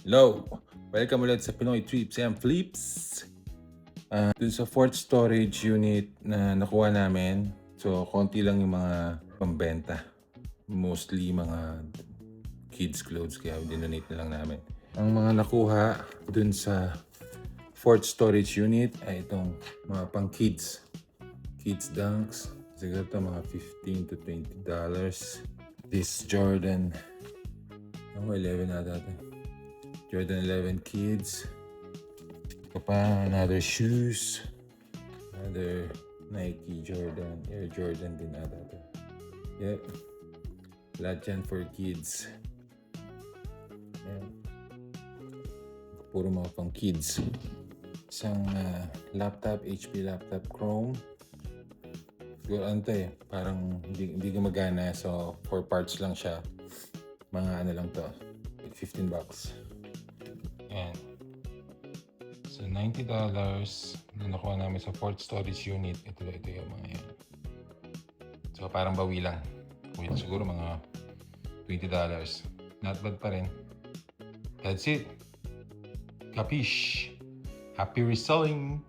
Hello! Welcome ulit sa Pinoy Trips and Flips. Dun sa fourth storage unit na nakuha namin, so konti lang yung mga pambenta. Mostly mga kids clothes, kaya dinonate na lang namin. Ang mga nakuha dun sa fourth storage unit ay itong mga pang kids. Kids dunks. Siguro ito mga $15 to $20. This Jordan. 11 na dati. Jordan 11 kids. Ito pa, another shoes. Another Nike Jordan. Air Jordan din ata ito. Yep. Lahat yan for kids. Ayan. Puro mga pang kids. Isang laptop, HP laptop Chrome. Siguro ano to parang hindi gumagana. So 4 parts lang siya. Mga ano lang to. Like $15. Ayan. So $90 na nakuha namin sa fourth storage unit. Ito yung mga yan. So parang bawi lang. Siguro mga $20. Not bad pa rin. That's it. Capiche. Happy reselling!